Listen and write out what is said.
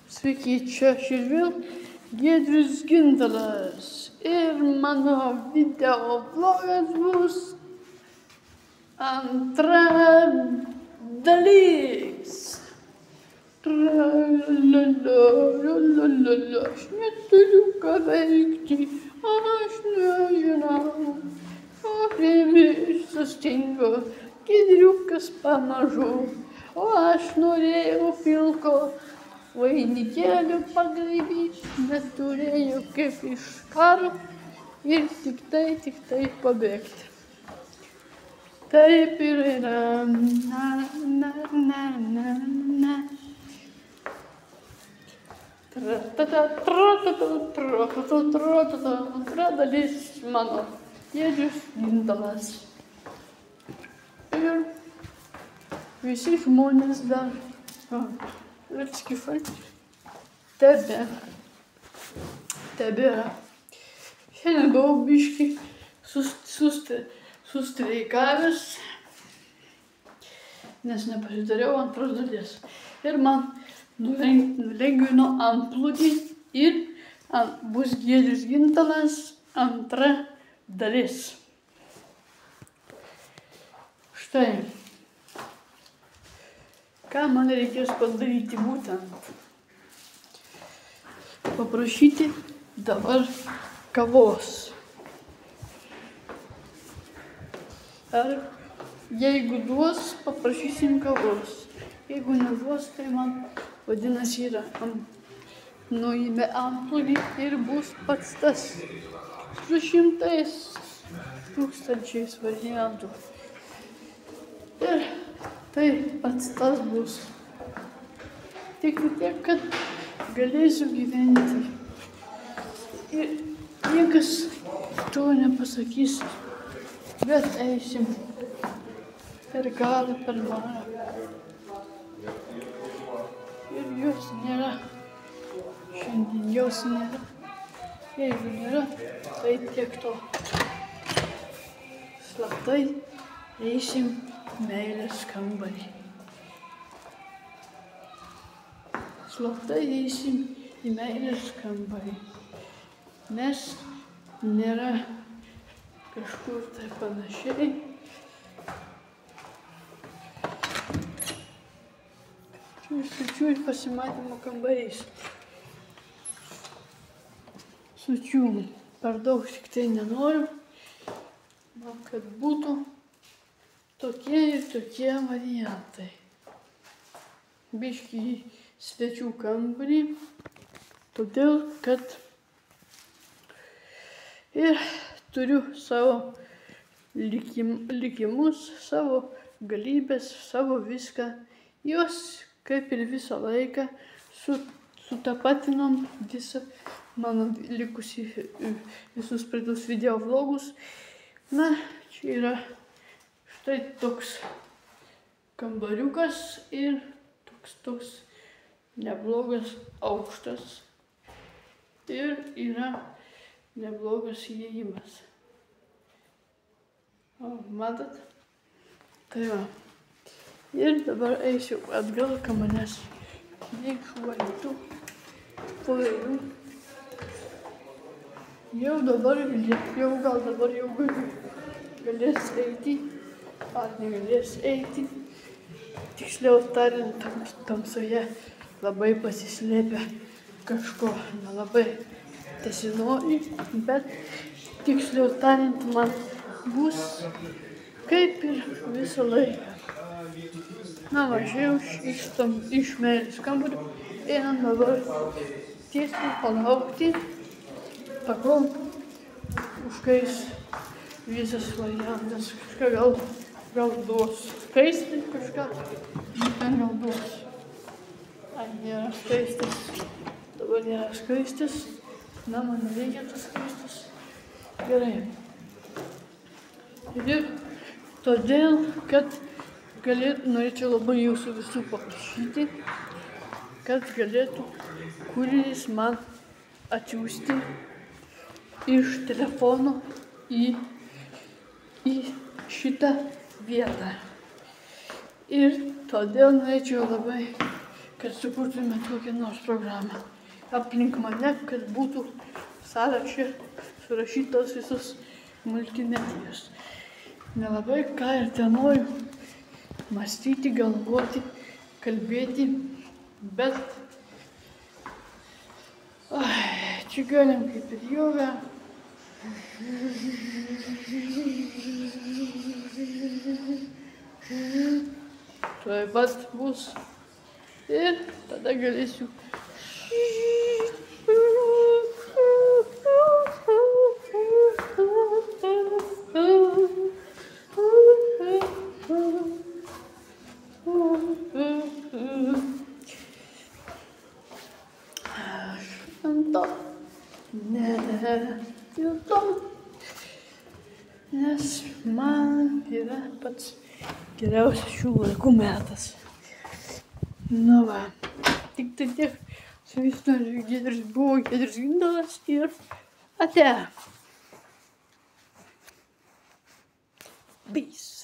Sveiki, čia aš ir vėl Giedrius Gintalas ir mano video vlogas bus antra dalis. Aš neturiu ką veikti, aš nežinau, okrėmis sustingo, Giedriukas pamažu, o aš norėjau pilko vainikėlių pagraibys, neturėjau kaip iš karo ir tik tai pabėgti. Taip ir yra. Antra dalis mano Giedrius Gintalas. Ir visi žmonės dar tebėra. Šiandien buvau biškį sustreikavęs, nes nepasidariau antros dalies. Ir man nulengvino antplūdį ir bus Giedrius Gintalas antra dalis. Štai. Ką man reikės padaryti būtent? Paprašyti dabar kavos. Ar jeigu duos, paprašysim kavos. Jeigu neduos, tai man vadinasi yra nuėmė antplūdį ir bus pats tas 200 tūkstančiais variantų. Ir tai pats tas bus. Tik tiek, kad galėsiu gyventi. Ir niekas to nepasakys. Bet eisim per galą, per marą. Ir jos nėra. Šiandien jos nėra. Jeigu nėra, tai tiek to. Slaptai eisim meilės kambarį. Slaptai eisim į meilės kambarį. Nes nėra kažkur tai panašiai. Sučių ir pasimatymo kambarys. Sučių per daug tik tai nenoriu. Man kad būtų tokie ir tokie variantai. Biškį į svečių kambarį. Todėl, kad ir turiu savo likimus, savo galybės, savo viską. Jos kaip ir visą laiką sutapatinom visą mano likusį visus praeitus video vlogus. Na, čia yra štai toks kambariukas ir toks neblogas aukštas. Ir yra neblogas įėjimas. O, matot? Tai va. Ir dabar eisiu atgal, kad manęs neišvalytų po veidų. Jau gal dabar galės eiti, ar negalės eiti. Tiksliau tariant, tamsoje labai pasislėpę kažko nelabai tesinori, bet tiksliau tariant, man bus kaip ir visą laiką. Na, važiavau iš meilės kambario, einam dabar tiesiai palaukti, pakol užkais visas variantas, kažką gal duos skaisti, kažką ten gal duos. Ai, nėra skaistis, dabar nėra skaistis, na, man reikia tas skaistis. Gerai. Ir todėl, kad norėčiau labai jūsų visų paprašyti, kad galėtų kuris man atsiųsti iš telefono į šitą vietą. Ir todėl norėčiau labai kad sukurtume kokią nors programą aplink mane, kad būtų sąraše surašytos visos multimedijos. Nelabai ką ir ten noriu mąstyti, galvoti, kalbėti, bet čia galim kaip ir jogą. Tuoj pat bus ir tada galėsiu nejutau, nes man yra pats geriausias šių laikų metas. Nu va, tik tai tiek, su jumis buvo Giedrius Gintalas ir ate. Peace.